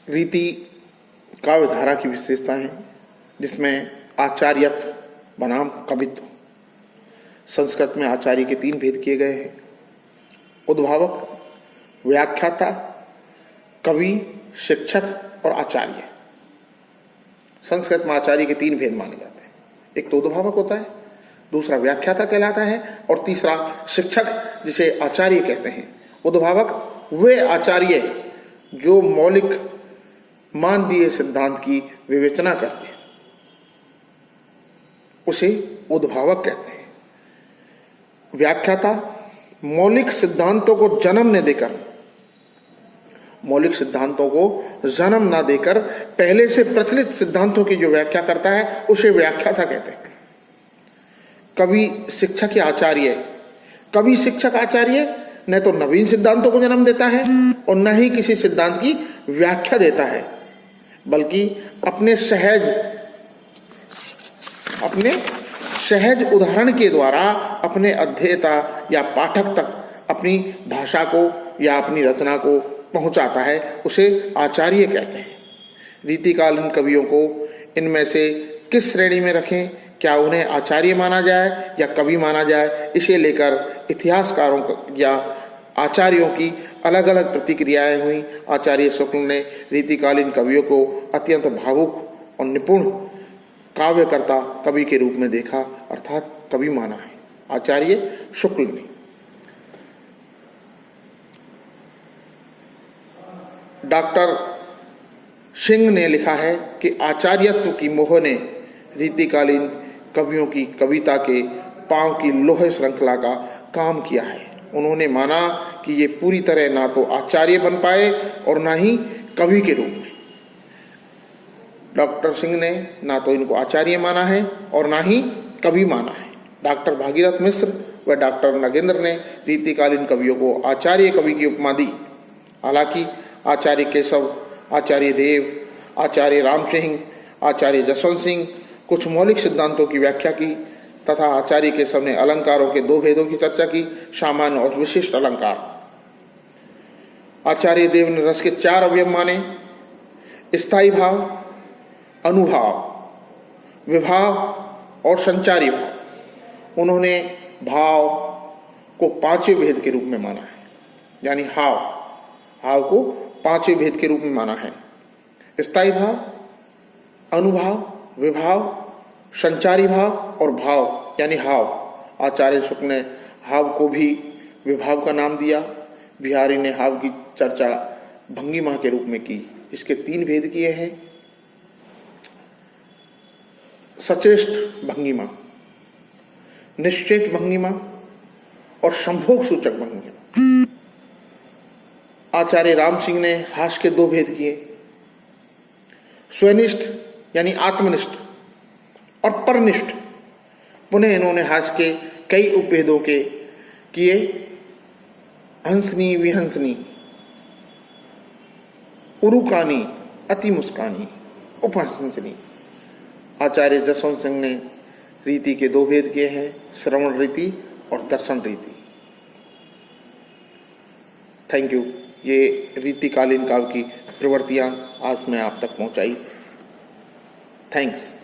रीति काव्य धारा की विशेषताएं, जिसमें आचार्यत्व बनाम कवित्व। संस्कृत में आचार्य के 3 भेद किए गए हैं: उद्भावक, व्याख्याता, कवि, शिक्षक और आचार्य। संस्कृत में आचार्य के 3 भेद माने जाते हैं। एक तो उद्भावक होता है, दूसरा व्याख्याता कहलाता है और तीसरा शिक्षक, जिसे आचार्य कहते हैं। उद्भावक वे आचार्य जो मौलिक मान दिए सिद्धांत की विवेचना करते हैं, उसे उद्भावक कहते हैं। व्याख्याता मौलिक सिद्धांतों को जन्म न देकर पहले से प्रचलित सिद्धांतों की जो व्याख्या करता है, उसे व्याख्याता कहते हैं। कवि शिक्षक या आचार्य, कवि शिक्षक आचार्य न तो नवीन सिद्धांतों को जन्म देता है और न ही किसी सिद्धांत की व्याख्या देता है, बल्कि अपने सहज उदाहरण के द्वारा अपने अध्येता या पाठक तक अपनी भाषा को या अपनी रचना को पहुंचाता है, उसे आचार्य कहते हैं। रीतिकालीन कवियों को इनमें से किस श्रेणी में रखें, क्या उन्हें आचार्य माना जाए या कवि माना जाए, इसे लेकर इतिहासकारों या आचार्यों की अलग अलग प्रतिक्रियाएं हुई। आचार्य शुक्ल ने रीतिकालीन कवियों को अत्यंत भावुक और निपुण काव्यकर्ता कवि के रूप में देखा, अर्थात कवि माना है आचार्य शुक्ल ने। डॉक्टर सिंह ने लिखा है कि आचार्यत्व की मोह ने रीतिकालीन कवियों की कविता के पांव की लोहे श्रृंखला का काम किया है। उन्होंने माना कि ये पूरी तरह ना तो आचार्य बन पाए और ना ही कवि के रूप में। डॉक्टर सिंह ने ना तो इनको आचार्य माना है और ना ही कवि माना है। डॉक्टर भागीरथ मिश्र व डॉक्टर नगेंद्र ने रीतिकालीन कवियों को आचार्य कवि की उपमा दी। हालांकि आचार्य केशव, आचार्य देव, आचार्य राम सिंह, आचार्य जसवंत सिंह कुछ मौलिक सिद्धांतों की व्याख्या की तथा आचार्य केशव ने अलंकारों के 2 भेदों की चर्चा की, सामान्य और विशिष्ट अलंकार। आचार्य देव ने रस के 4 अवयव माने: स्थायी भाव, अनुभाव, विभाव और संचारी भाव। उन्होंने भाव को 5वें भेद के रूप में माना है, यानी हाव को 5वें भेद के रूप में माना है। स्थायी भाव, अनुभाव, विभाव, संचारी भाव और भाव यानी हाव। आचार्य शुक्ल ने हाव को भी विभाव का नाम दिया। बिहारी ने हाव की चर्चा भंगिमा के रूप में की। इसके 3 भेद किए हैं: सचेष्ट भंगिमा, निश्चेष्ट भंगिमा और संभोग सूचक भंगिमा। आचार्य राम सिंह ने हास्य के 2 भेद किए: स्वनिष्ठ यानी आत्मनिष्ठ और परनिष्ठ। पुनः इन्होंने हास्य के कई उपभेदों के किए: हंसनी, विहंसनी, उरुकानी, अति मुस्कानी, उपहंसनी। आचार्य जसवंत सिंह ने रीति के 2 भेद किए हैं: श्रवण रीति और दर्शन रीति। Thank you. ये रीतिकालीन काव्य की प्रवृत्तियां आज मैं आप तक पहुंचाई। थैंक्स।